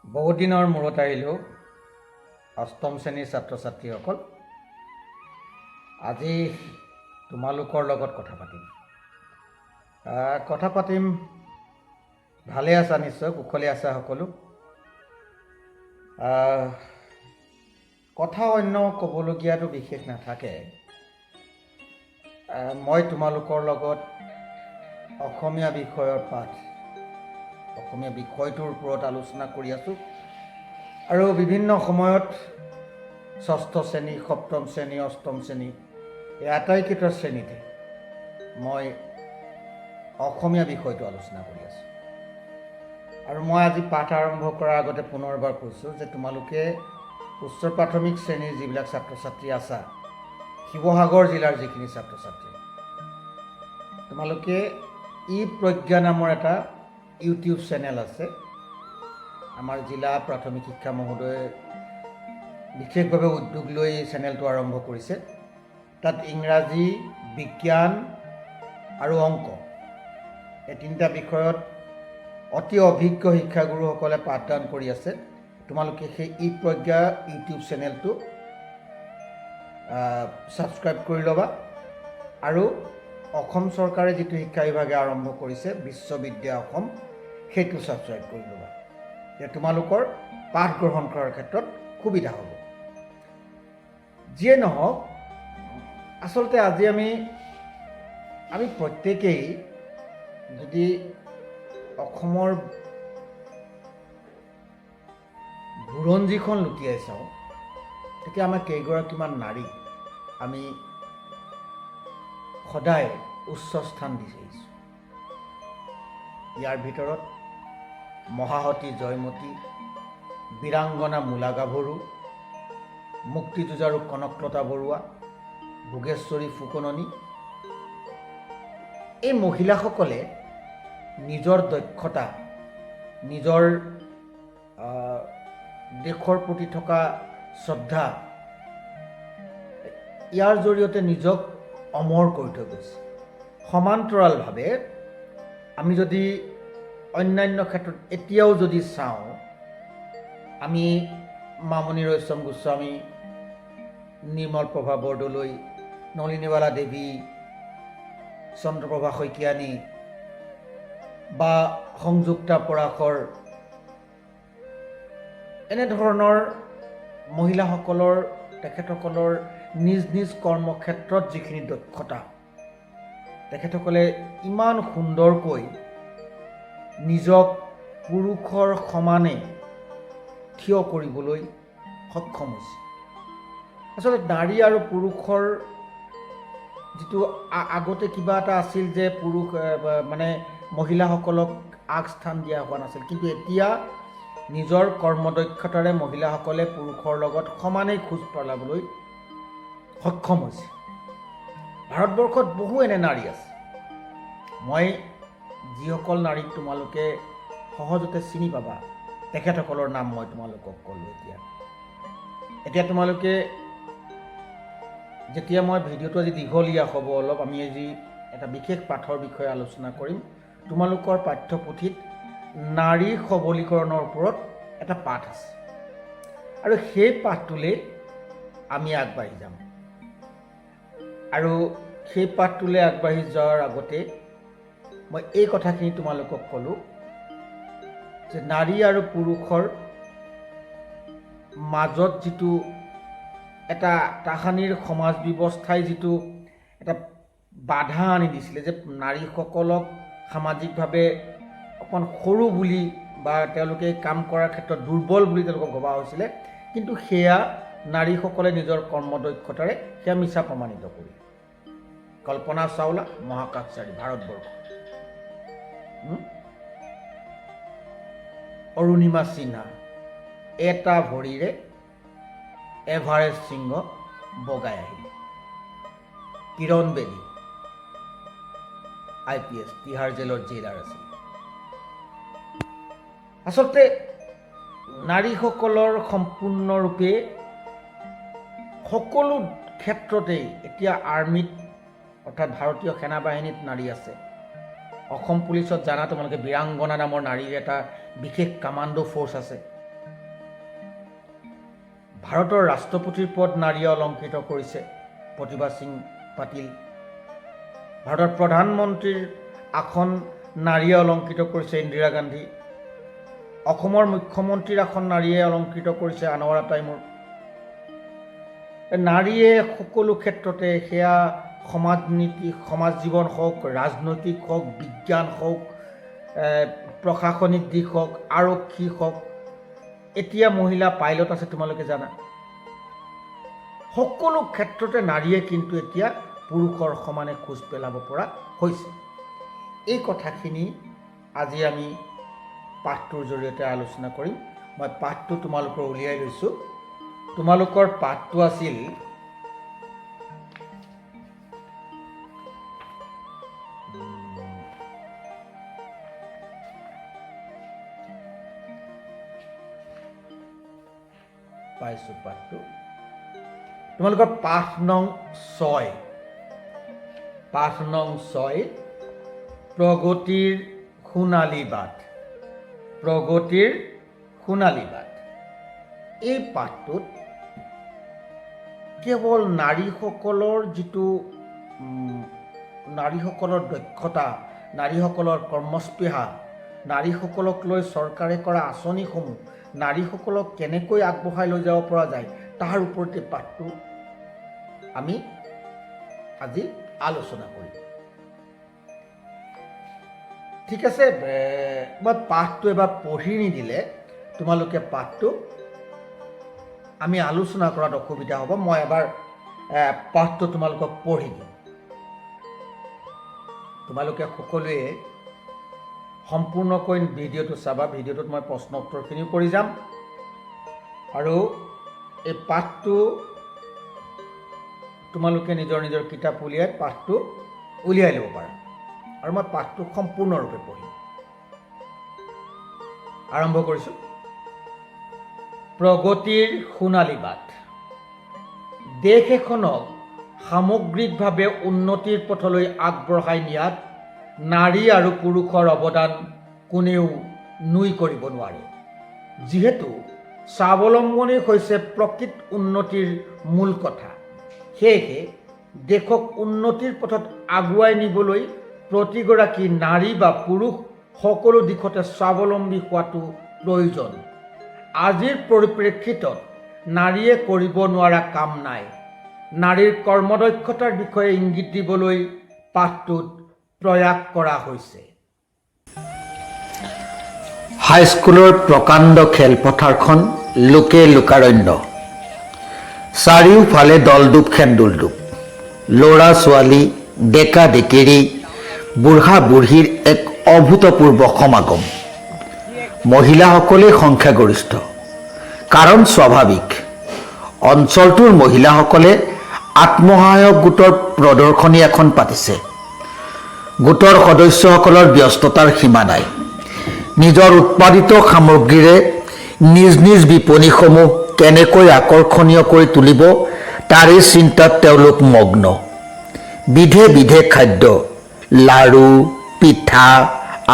বহুত দিনৰ মূৰত আহিলোঁ অষ্টম শ্ৰেণীৰ ছাত্ৰ ছাত্ৰীসকল। আজি তোমালোকৰ লগত কথা পাতিম। ভালে আছা নিশ্চয়, কুশলে আছা সকলো। কথা অন্য ক'বলগীয়াটো বিশেষ নাথাকে। মই তোমালোকৰ লগত অসমীয়া বিষয়টোৰ ওপৰত আলোচনা কৰি আছোঁ আৰু বিভিন্ন সময়ত ষষ্ঠ শ্ৰেণী, সপ্তম শ্ৰেণী, অষ্টম শ্ৰেণী এই আটাইকেইটা শ্ৰেণীতে মই অসমীয়া বিষয়টো আলোচনা কৰি আছোঁ। আৰু মই আজি পাঠ আৰম্ভ কৰাৰ আগতে পুনৰবাৰ কৈছোঁ যে তোমালোকে উচ্চ প্ৰাথমিক শ্ৰেণীৰ যিবিলাক ছাত্ৰ ছাত্ৰী আছা, শিৱসাগৰ জিলাৰ যিখিনি ছাত্ৰ ছাত্ৰী, তোমালোকে ই-প্ৰজ্ঞা নামৰ এটা ইউটিউব চেনেল আছে। আমাৰ জিলা প্ৰাথমিক শিক্ষা মহোদয়ে বিশেষভাৱে উদ্যোগ লৈ চেনেলটো আৰম্ভ কৰিছে। তাত ইংৰাজী, বিজ্ঞান আৰু অংক এই তিনিটা বিষয়ত অতি অভিজ্ঞ শিক্ষাগুৰুসকলে পাঠদান কৰি আছে। তোমালোকে সেই ই-প্ৰজ্ঞা ইউটিউব চেনেলটো ছাবস্ক্ৰাইব কৰি ল'বা আৰু অসম চৰকাৰে যিটো শিক্ষা বিভাগে আৰম্ভ কৰিছে বিশ্ববিদ্যা অসম, সেইটো ছাবস্ক্ৰাইব কৰি ল'বা। তোমালোকৰ পাঠ গ্ৰহণ কৰাৰ ক্ষেত্ৰত সুবিধা হ'ব। যিয়ে নহওক, আচলতে আজি আমি প্ৰত্যেকেই যদি অসমৰ বুৰঞ্জীখন লুটিয়াই চাওঁ, তেতিয়া আমাৰ কেইগৰাকীমান নাৰী আমি সদায় উচ্চ স্থান দি আহিছোঁ। ইয়াৰ ভিতৰত মহাসতী জয়মতী, বীৰাংগনা মূলা গাভৰু, মুক্তিযুঁজাৰু কনকলতা বৰুৱা, ভোগেশ্বৰী ফুকননী, এই মহিলাসকলে নিজৰ দক্ষতা, নিজৰ দেশৰ প্ৰতি থকা শ্ৰদ্ধা, ইয়াৰ জৰিয়তে নিজক অমৰ কৰি থৈ গৈছে। সমান্তৰালভাৱে আমি যদি অন্যান্য ক্ষেত্ৰত এতিয়াও যদি চাওঁ, আমি মামণি ৰয়ছম গোস্বামী, নিৰ্মলপ্ৰভা বৰদলৈ, নলিনীবালা দেৱী, চন্দ্ৰপ্ৰভা শইকীয়ানী বা সংযুক্তা পৰাশৰ, এনেধৰণৰ মহিলাসকলৰ, তেখেতসকলৰ নিজ নিজ কৰ্মক্ষেত্ৰত যিখিনি দক্ষতা, তেখেতসকলে ইমান সুন্দৰকৈ নিজক পুৰুষৰ সমানে থিয় কৰিবলৈ সক্ষম হৈছে। আচলতে নাৰী আৰু পুৰুষৰ যিটো আগতে কিবা এটা আছিল যে পুৰুষ মহিলাসকলক আগস্থান দিয়া হোৱা নাছিল, কিন্তু এতিয়া নিজৰ কৰ্মদক্ষতাৰে মহিলাসকলে পুৰুষৰ লগত সমানেই খোজ পেলাবলৈ সক্ষম হৈছে। ভাৰতবৰ্ষত বহু এনে নাৰী আছে। মই যিসকল নাৰীক তোমালোকে সহজতে চিনি পাবা, তেখেতসকলৰ নাম মই তোমালোকক ক'লোঁ। এতিয়া তোমালোকে যেতিয়া মই ভিডিঅ'টো আজি দীঘলীয়া হ'ব অলপ, আমি আজি এটা বিশেষ পাঠৰ বিষয়ে আলোচনা কৰিম। তোমালোকৰ পাঠ্যপুথিত নাৰী সবলীকৰণৰ ওপৰত এটা পাঠ আছে আৰু সেই পাঠটোলৈ আমি আগবাঢ়ি যাম। আৰু সেই পাঠটোলৈ আগবাঢ়ি যোৱাৰ আগতে মই এই কথাখিনি তোমালোকক ক'লোঁ যে নাৰী আৰু পুৰুষৰ মাজত যিটো এটা তাহানিৰ সমাজ ব্যৱস্থাই যিটো এটা বাধা আনি দিছিলে, যে নাৰীসকলক সামাজিকভাৱে অকণ সৰু বুলি বা তেওঁলোকে কাম কৰাৰ ক্ষেত্ৰত দুৰ্বল বুলি তেওঁলোকক ভবা হৈছিলে, কিন্তু সেয়া নাৰীসকলে নিজৰ কৰ্মদক্ষতাৰে সেয়া মিছা প্ৰমাণিত কৰিলে। কল্পনা চাওলা মহাকাশচাৰী ভাৰতবৰ্ষ, অৰুণিমা সিনহা এটা ভৰিৰে এভাৰেষ্ট শৃংগ বগাই আহিলে, কিৰণ বেদী IPS তিহাৰ জেলৰ জেইলাৰ আছিল। আচলতে নাৰীসকলৰ সম্পূৰ্ণৰূপে সকলো ক্ষেত্ৰতেই এতিয়া আৰ্মিত অৰ্থাৎ ভাৰতীয় সেনাবাহিনীত নাৰী আছে। অসম পুলিচত জানা তোমালোকে বীৰাংগনা নামৰ নাৰীৰ এটা বিশেষ কামাণ্ডো ফ'ৰ্চ আছে। ভাৰতৰ ৰাষ্ট্ৰপতিৰ পদ নাৰীয়ে অলংকৃত কৰিছে প্ৰতিভা সিং পাটিল। ভাৰতৰ প্ৰধানমন্ত্ৰীৰ আসন নাৰীয়ে অলংকৃত কৰিছে ইন্দিৰা গান্ধী। অসমৰ মুখ্যমন্ত্ৰীৰ আসন নাৰীয়ে অলংকৃত কৰিছে আনোৱাৰা টাইমুৰ। নাৰীয়ে সকলো ক্ষেত্ৰতে, সেয়া সমাজ নীতি, সমাজ জীৱন হওক, ৰাজনৈতিক হওক, বিজ্ঞান হওক, প্ৰশাসনিক দিশ হওক, আৰক্ষী হওক, এতিয়া মহিলা পাইলট আছে তোমালোকে জানা। সকলো ক্ষেত্ৰতে নাৰীয়ে কিন্তু এতিয়া পুৰুষৰ সমানে খোজ পেলাব পৰা হৈছে। এই কথাখিনি আজি আমি পাঠটোৰ জৰিয়তে আলোচনা কৰিম। মই পাঠটো তোমালোকৰ উলিয়াই লৈছোঁ। তোমালোকৰ পাঠটো আছিল পাইছোঁ পাঠটো তোমালোকৰ পাঠ নং 6, পাঠ নং 6 প্ৰগতিৰ সোণালী বাট, প্ৰগতিৰ সোণালী বাট। এই পাঠটোত কেৱল নাৰীসকলৰ যিটো নাৰীসকলৰ দক্ষতা, নাৰীসকলৰ কৰ্মস্পৃহা, নাৰীসকলক লৈ চৰকাৰে কৰা আঁচনিসমূহ, নাৰীসকলক কেনেকৈ আগবঢ়াই লৈ যাব পৰা যায়, তাৰ ওপৰতে পাঠটো আমি আজি আলোচনা কৰিম। ঠিক আছে, মই পাঠটো এবাৰ পঢ়ি নিদিলে তোমালোকে পাঠটো আমি আলোচনা কৰাত অসুবিধা হ'ব। মই এবাৰ পাঠটো তোমালোকক পঢ়ি দিম। তোমালোকে সকলোৱে সম্পূৰ্ণকৈ ভিডিঅ'টো চাবা। ভিডিঅ'টোত মই প্ৰশ্ন উত্তৰখিনিও কৰি যাম আৰু এই পাঠটো তোমালোকে নিজৰ নিজৰ কিতাপ উলিয়াই পাঠটো উলিয়াই ল'ব পাৰা আৰু মই পাঠটো সম্পূৰ্ণৰূপে পঢ়িম। আৰম্ভ কৰিছোঁ। প্ৰগতিৰ সোণালী বাট। দেশ এখনক সামগ্ৰিকভাৱে উন্নতিৰ পথলৈ আগবঢ়াই নিয়াত নাৰী আৰু পুৰুষৰ অৱদান কোনেও নুই কৰিব নোৱাৰে। যিহেতু স্বাৱলম্বনী হৈছে প্ৰকৃত উন্নতিৰ মূল কথা, সেয়েহে দেশক উন্নতিৰ পথত আগুৱাই নিবলৈ প্ৰতিগৰাকী নাৰী বা পুৰুষ সকলো দিশতে স্বাৱলম্বী হোৱাটো প্ৰয়োজন। আজিৰ পৰিপ্ৰেক্ষিতত নাৰীয়ে কৰিব নোৱাৰা কাম নাই। নাৰীৰ কৰ্মদক্ষতাৰ বিষয়ে ইংগিত দিবলৈ পাঠটোত প্ৰয়াস কৰা হৈছে। হাইস্কুলৰ প্ৰকাণ্ড খেলপথাৰখন লোকে লোকাৰণ্য। চাৰিওফালে দলদুপ খেন্দুলদুপ। ল'ৰা ছোৱালী, ডেকা ডেকেৰী, বুঢ়া বুঢ়ীৰ এক অভূতপূৰ্ব সমাগম। মহিলাসকলেই সংখ্যাগৰিষ্ঠ। কাৰণ স্বাভাৱিক, অঞ্চলটোৰ মহিলাসকলে আত্মসহায়ক গোটৰ প্ৰদৰ্শনী এখন পাতিছে। গোটৰ সদস্যসকলৰ ব্যস্ততাৰ সীমা নাই। নিজৰ উৎপাদিত সামগ্ৰীৰে নিজ নিজ বিপণীসমূহ কেনেকৈ আকৰ্ষণীয় কৰি তুলিব তাৰে চিন্তাত তেওঁলোক মগ্ন। বিধে বিধে খাদ্য, লাড়ু, পিঠা,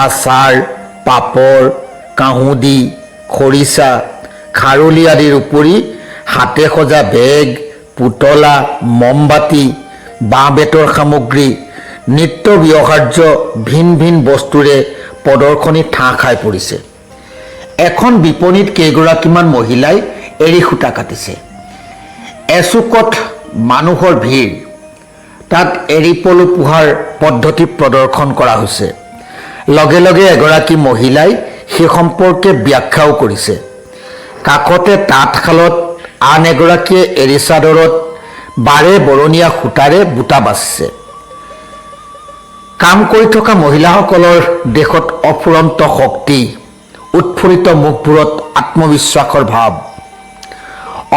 আচাৰ, পাপৰ, কাহুদি, খৰিচা, খাৰলি আদিৰ উপৰি হাতে সজা বেগ, পুতলা, মমবাতি, বাঁহ বেতৰ সামগ্ৰী, নিত্য ব্যৱহাৰ্য ভিন ভিন বস্তুৰে প্ৰদৰ্শনী ঠাহ খাই পৰিছে। এখন বিপণীত কেইগৰাকীমান মহিলাই এৰী সূতা কাটিছে। এচুকত মানুহৰ ভিৰ। তাত এৰী পলু পোহাৰ পদ্ধতি প্ৰদৰ্শন কৰা হৈছে। লগে লগে এগৰাকী মহিলাই সেই সম্পৰ্কে ব্যাখ্যাও কৰিছে। কাষতে তাঁতশালত আন এগৰাকীয়ে এৰী চাদৰত বাৰে বৰণীয়া সূতাৰে বুটা বাচিছে। কাম কৰি থকা মহিলাসকলৰ দেশত অফুৰন্ত শক্তি, উৎফুল্লিত মুখবোৰত আত্মবিশ্বাসৰ ভাৱ।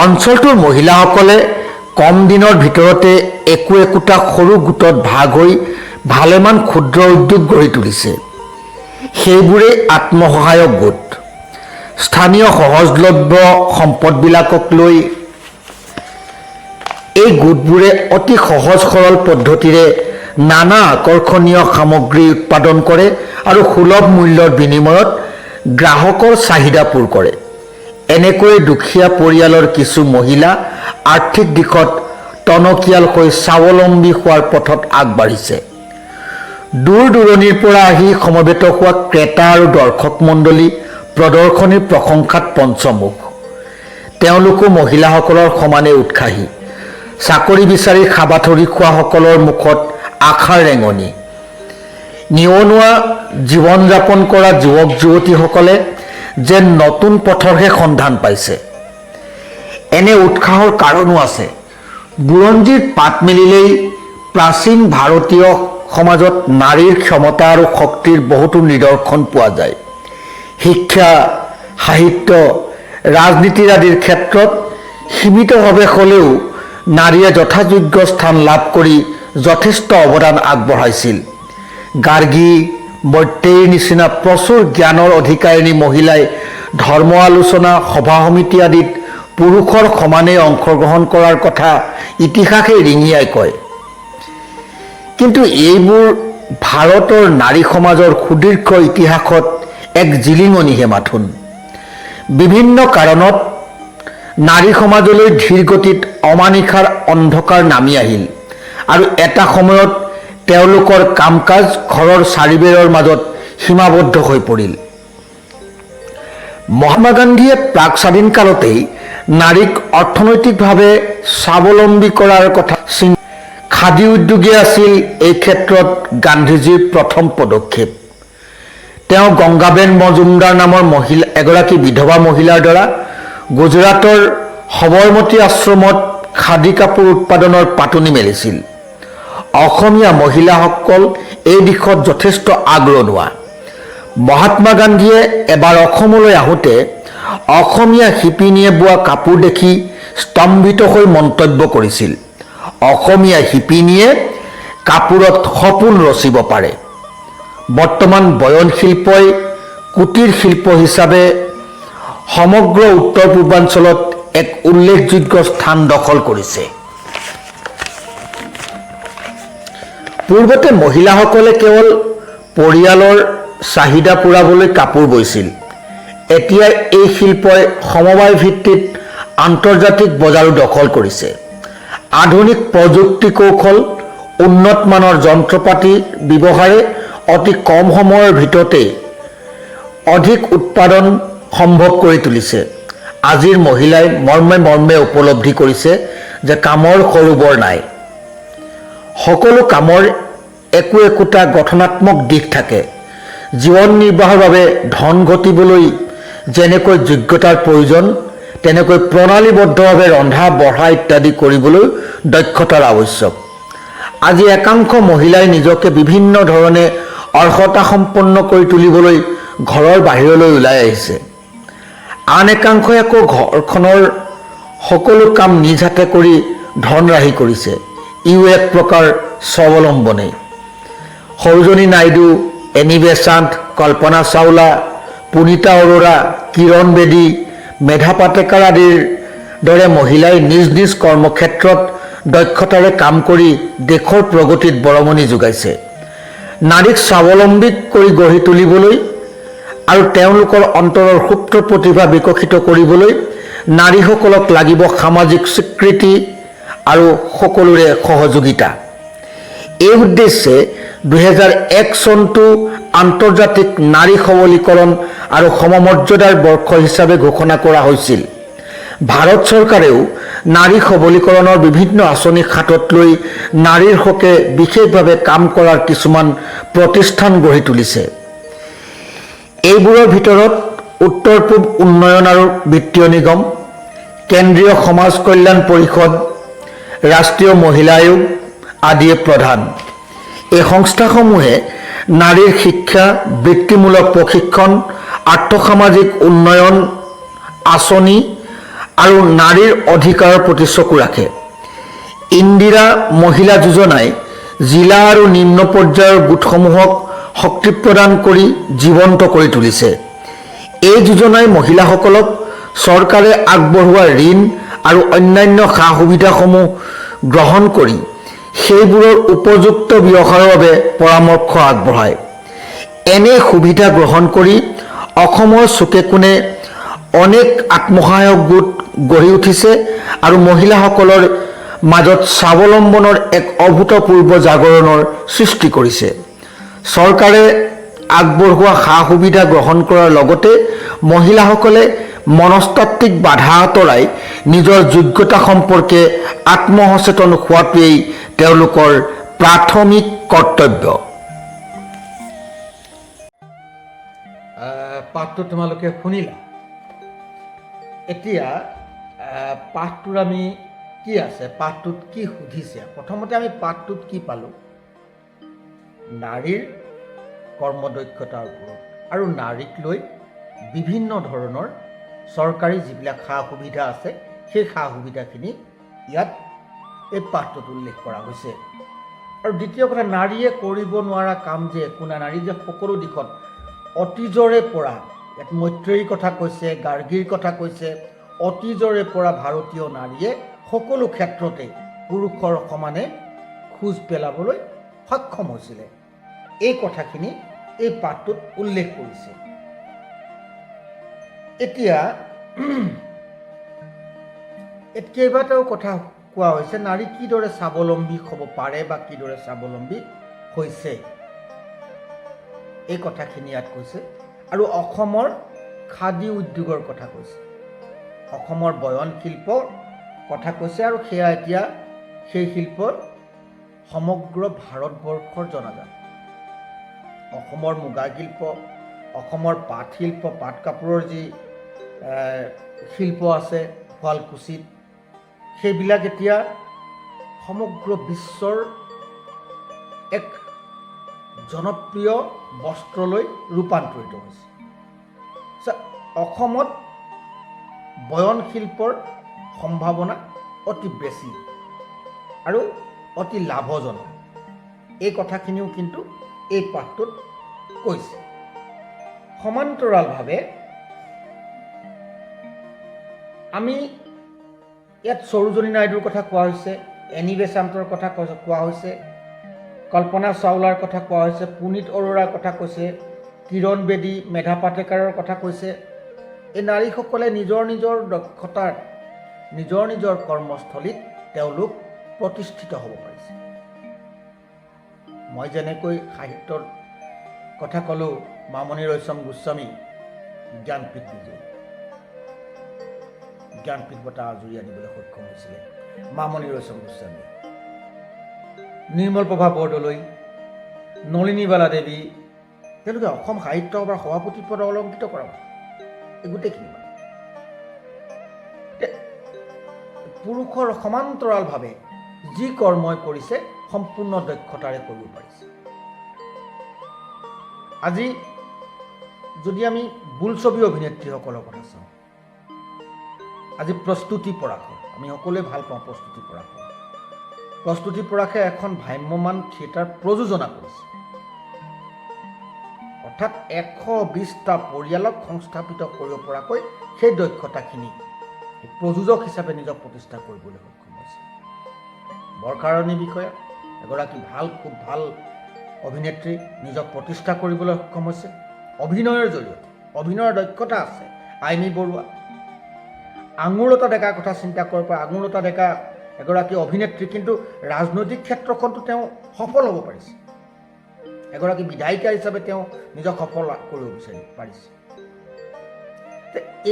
অঞ্চলটোৰ মহিলাসকলে কম দিনৰ ভিতৰতে একো একোটা সৰু গোটত ভাগ হৈ ভালেমান ক্ষুদ্ৰ উদ্যোগ গঢ়ি তুলিছে। সেইবোৰেই আত্মসহায়ক গোট। স্থানীয় সহজলভ্য সম্পদবিলাকক লৈ এই গোটবোৰে অতি সহজ সৰল পদ্ধতিৰে নানা আকৰ্ষণীয় সামগ্ৰী উৎপাদন কৰে আৰু সুলভ মূল্যৰ বিনিময়ত গ্ৰাহকৰ চাহিদা পূৰ কৰে। এনেকৈ দুখীয়া পৰিয়ালৰ কিছু মহিলা আৰ্থিক দিশত টনকিয়াল হৈ স্বাৱলম্বী হোৱাৰ পথত আগবাঢ়িছে। দূৰ দূৰণিৰ পৰা আহি সমবেত হোৱা ক্ৰেতা আৰু দৰ্শক মণ্ডলী প্ৰদৰ্শনীৰ প্ৰশংসাত পঞ্চমুখ। তেওঁলোকো মহিলাসকলৰ সমানে উৎসাহী। চাকৰি বিচাৰি খাবাথৰি খোৱাসকলৰ মুখত আশাৰ ৰেঙনি। নিবনুৱা জীৱন যাপন কৰা যুৱক যুৱতীসকলে যেন নতুন পথৰহে সন্ধান পাইছে। এনে উৎসাহৰ কাৰণো আছে। বুৰঞ্জীৰ পাত মেলিলেই প্ৰাচীন ভাৰতীয় সমাজত নাৰীৰ ক্ষমতা আৰু শক্তিৰ বহুতো নিদৰ্শন পোৱা যায়। শিক্ষা, সাহিত্য, ৰাজনীতি আদিৰ ক্ষেত্ৰত সীমিতভাৱে হ'লেও নাৰীয়ে যথাযোগ্য স্থান লাভ কৰি যথেষ্ট অৱদান আগবঢ়াইছিল। গাৰ্গী, মৈত্ৰেয়ীৰ নিচিনা প্ৰচুৰ জ্ঞানৰ অধিকাৰিণী মহিলাই ধৰ্ম আলোচনা, সভা সমিতি আদিত পুৰুষৰ সমানে অংশগ্ৰহণ কৰাৰ কথা ইতিহাসে ৰিঙিয়াই কয়। কিন্তু এইবোৰ ভাৰতৰ নাৰী সমাজৰ সুদীৰ্ঘ ইতিহাসত এক জিলিঙনিহে মাথোন। বিভিন্ন কাৰণত নাৰী সমাজলৈ ধীৰ গতিত অমানিশাৰ অন্ধকাৰ নামি আহিল আৰু এটা সময়ত তেওঁলোকৰ কাম কাজ ঘৰৰ চাৰিবেৰৰ মাজত সীমাবদ্ধ হৈ পৰিল। মহাত্মা গান্ধীয়ে প্ৰাক স্বাধীন কালতেই নাৰীক অৰ্থনৈতিকভাৱে স্বাৱলম্বী কৰাৰ কথা খাদী উদ্যোগী আছিল এই ক্ষেত্ৰত গান্ধীজীৰ প্ৰথম পদক্ষেপ। তেওঁ গংগাবেন মজুমদাৰ নামৰ এগৰাকী বিধৱা মহিলাৰ দ্বাৰা গুজৰাটৰ সবৰমতী আশ্ৰমত খাদী কাপোৰ উৎপাদনৰ পাতনি মেলিছিল। অসমীয়া মহিলাসকল এই দিশত যথেষ্ট আগৰণুৱা। মহাত্মা গান্ধীয়ে এবাৰ অসমলৈ আহোঁতে অসমীয়া শিপিনীয়ে বোৱা কাপোৰ দেখি স্তম্ভিত হৈ মন্তব্য কৰিছিল, অসমীয়া শিপিনীয়ে কাপোৰত সপোন ৰচিব পাৰে। বৰ্তমান বয়ন শিল্পই কুটিৰ শিল্প হিচাপে সমগ্ৰ উত্তৰ পূৰ্বাঞ্চলত এক উল্লেখযোগ্য স্থান দখল কৰিছে। পূৰ্বতে মহিলাসকলে কেৱল পৰিয়ালৰ চাহিদা পূৰাবলৈ কাপোৰ বৈছিল। এতিয়া এই শিল্পই সমবায় ভিত্তিত আন্তৰ্জাতিক বজাৰো দখল কৰিছে। আধুনিক প্ৰযুক্তি কৌশল, উন্নত মানৰ যন্ত্ৰপাতি ব্যৱহাৰে অতি কম সময়ৰ ভিতৰতে অধিক উৎপাদন সম্ভৱ কৰি তুলিছে। আজিৰ মহিলাই মৰ্মে মৰ্মে উপলব্ধি কৰিছে যে কামৰ সৰু বৰ নাই। সকলো কামৰ একোটা গঠনাত্মক দিশ থাকে। জীৱন নিৰ্বাহৰ বাবে ধন ঘটিবলৈ যেনেকৈ যোগ্যতাৰ প্ৰয়োজন, তেনেকৈ প্ৰণালীবদ্ধভাৱে ৰন্ধা বঢ়া ইত্যাদি কৰিবলৈ দক্ষতাৰ আৱশ্যক। আজি একাংশ মহিলাই নিজকে বিভিন্ন ধৰণে অৰ্হতা সম্পন্ন কৰি তুলিবলৈ ঘৰৰ বাহিৰলৈ ওলাই আহিছে। আন একাংশই আকৌ ঘৰখনৰ সকলো কাম নিজ হাতে কৰি ধন ৰাহি কৰিছে। ইও এক প্ৰকাৰ স্বাৱলম্বনে। সৰোজিনী নাইডু, এনি বেচাণ্ট, কল্পনা চাওলা, পুনিতা অৰোৰা, কিৰণ বেদী, মেধা পাটেকাৰ আদিৰ দৰে মহিলাই নিজ নিজ কৰ্মক্ষেত্ৰত দক্ষতাৰে কাম কৰি দেশৰ প্ৰগতিত বৰঙণি যোগাইছে। নাৰীক স্বাৱলম্বী কৰি গঢ়ি তুলিবলৈ আৰু তেওঁলোকৰ অন্তৰৰ সুপ্ত প্ৰতিভা বিকশিত কৰিবলৈ নাৰীসকলক লাগিব সামাজিক স্বীকৃতি আৰু সকলোৰে সহযোগিতা। এই উদ্দেশ্যে 2001 চনটো আন্তৰ্জাতিক নাৰী সবলীকৰণ আৰু সমমৰ্যাদাৰ বৰ্ষ হিচাপে ঘোষণা কৰা হৈছিল। ভাৰত চৰকাৰেও নাৰী সবলীকৰণৰ বিভিন্ন আঁচনি হাতত লৈ নাৰীৰ হকে বিশেষভাৱে কাম কৰাৰ কিছুমান প্ৰতিষ্ঠান গঢ়ি তুলিছে। এইবোৰৰ ভিতৰত উত্তৰ পূব উন্নয়ন আৰু বিত্তীয় নিগম, কেন্দ্ৰীয় সমাজ কল্যাণ পৰিষদ, ৰাষ্ট্ৰীয় মহিলা আয়োগ আদিয়ে প্ৰধান। এই সংস্থাসমূহে নাৰীৰ শিক্ষা, বৃত্তিমূলক প্ৰশিক্ষণ, আৰ্থসামাজিক উন্নয়ন আঁচনি আৰু নাৰীৰ অধিকাৰৰ প্ৰতি চকু ৰাখে। ইন্দিৰা মহিলা যোজনাই জিলা আৰু নিম্ন পৰ্যায়ৰ গোটসমূহক শক্তি প্ৰদান কৰি জীৱন্ত কৰি তুলিছে। এই যোজনাই মহিলাসকলক চৰকাৰে আগবঢ়োৱা ঋণ আৰু অন্যান্য সা সুবিধাসমূহ গ্ৰহণ কৰি সেইবোৰৰ উপযুক্ত ব্যৱহাৰৰ বাবে পৰামৰ্শ আগবঢ়ায়। এনে সুবিধা গ্ৰহণ কৰি অসমৰ চুকে কোণে অনেক আত্মসহায়ক গোট গঢ়ি উঠিছে আৰু মহিলাসকলৰ মাজত স্বাৱলম্বনৰ এক অভূতপূৰ্ব জাগৰণৰ সৃষ্টি কৰিছে। চৰকাৰে আগবঢ়োৱা সা সুবিধা গ্ৰহণ কৰাৰ লগতে মহিলাসকলে মনস্তাত্ত্বিক বাধা আঁতৰাই নিজৰ যোগ্যতা সম্পৰ্কে আত্মসচেতন হোৱাটোৱেই তেওঁলোকৰ প্ৰাথমিক কৰ্তব্য। পাঠটো তোমালোকে শুনিলা। এতিয়া পাঠটোৰ আমি কি আছে, পাঠটোত কি সুধিছে? প্ৰথমতে আমি পাঠটোত কি পালোঁ? নাৰীৰ কৰ্মদক্ষতাৰ ওপৰত আৰু নাৰীক লৈ বিভিন্ন ধৰণৰ চৰকাৰী যিবিলাক সা সুবিধা আছে সেই সা সুবিধাখিনি ইয়াত এই পাঠটোত উল্লেখ কৰা হৈছে। আৰু দ্বিতীয় কথা, নাৰীয়ে কৰিব নোৱাৰা কাম যে একো নাই। নাৰী যে সকলো দিশত অতীজৰে পৰা, ইয়াত মৈত্ৰেয়ীৰ কথা কৈছে, গাৰ্গীৰ কথা কৈছে, অতীজৰে পৰা ভাৰতীয় নাৰীয়ে সকলো ক্ষেত্ৰতে পুৰুষৰ সমানে খোজ পেলাবলৈ সক্ষম হৈছিলে। এই কথাখিনি এই পাঠটোত উল্লেখ কৰিছে। এতিয়া কেইবাটাও কথা কোৱা হৈছে, নাৰী কিদৰে স্বাৱলম্বী হ'ব পাৰে বা কিদৰে স্বাৱলম্বী হৈছে, এই কথাখিনি ইয়াত কৈছে। আৰু অসমৰ খাদী উদ্যোগৰ কথা কৈছে, অসমৰ বয়ন শিল্পৰ কথা কৈছে। আৰু সেয়া এতিয়া সেই শিল্প সমগ্ৰ ভাৰতবৰ্ষৰ জনাজাত। অসমৰ মুগা শিল্প, অসমৰ পাট শিল্প, পাট কাপোৰৰ যি শিল্প আছে শুৱালকুছিত, সেইবিলাক এতিয়া সমগ্ৰ বিশ্বৰ এক জনপ্ৰিয় বস্ত্ৰলৈ ৰূপান্তৰিত হৈছে। অসমত বয়ন শিল্পৰ সম্ভাৱনা অতি বেছি আৰু অতি লাভজনক। এই কথাখিনিও কিন্তু এই পাঠটোত কৈছে। সমান্তৰালভাৱে আমি ইয়াত সৰোজিনী নাইডুৰ কথা কোৱা হৈছে, এনি বেচাণ্টৰ কথা কোৱা হৈছে, কল্পনা চাওলাৰ কথা কোৱা হৈছে, পুনীত অৰোৰাৰ কথা কৈছে, কিৰণ বেদী, মেধা পাটেকাৰৰ কথা কৈছে। এই নাৰীসকলে নিজৰ নিজৰ দক্ষতাৰ, নিজৰ নিজৰ কৰ্মস্থলীত তেওঁলোক প্ৰতিষ্ঠিত হ'ব পাৰিছে। মই যেনেকৈ সাহিত্যৰ কথা ক'লোঁ, মামণি ৰয়ছম গোস্বামী জ্ঞানপীঠ বিজয়ী, জ্ঞানপীঠ বঁটা আজুৰি আনিবলৈ সক্ষম হৈছিলে মামণি ৰয়ছম গোস্বামী। নিৰ্মলপ্ৰভা বৰদলৈ, নলিনীবালা দেৱী, তেওঁলোকে অসম সাহিত্য সভাৰ সভাপতি পদ অলংকৃত কৰা এই গোটেইখিনি পুৰুষৰ সমান্তৰালভাৱে যি কৰ্মই কৰিছে সম্পূৰ্ণ দক্ষতাৰে কৰিব পাৰিছে। আজি যদি আমি বোলছবি অভিনেত্ৰীসকলৰ কথা চাওঁ, আজি প্ৰস্তুতি পৰাশৰ, আমি সকলোৱে ভাল পাওঁ প্ৰস্তুতি পৰাশৰ। প্ৰস্তুতি পৰাশে এখন ভ্ৰাম্যমান থিয়েটাৰ প্ৰযোজনা কৰিছে, অৰ্থাৎ 120টা পৰিয়ালক সংস্থাপিত কৰিব পৰাকৈ সেই দক্ষতাখিনি প্ৰযোজক হিচাপে নিজক প্ৰতিষ্ঠা কৰিবলৈ সক্ষম হৈছে। বৰষাৰাণী বিষয়া এগৰাকী খুব ভাল অভিনেত্ৰী, নিজক প্ৰতিষ্ঠা কৰিবলৈ সক্ষম হৈছে অভিনয়ৰ জৰিয়তে। অভিনয়ৰ দক্ষতা আছে। আইমী বৰুৱা, আঙুৰলতা ডেকাৰ কথা চিন্তা কৰিব পৰা। আঙুৰলতা ডেকা এগৰাকী অভিনেত্ৰী, কিন্তু ৰাজনৈতিক ক্ষেত্ৰখনতো তেওঁ সফল হ'ব পাৰিছে। এগৰাকী বিধায়িকা হিচাপে তেওঁ নিজক সফল কৰিব পাৰিছে।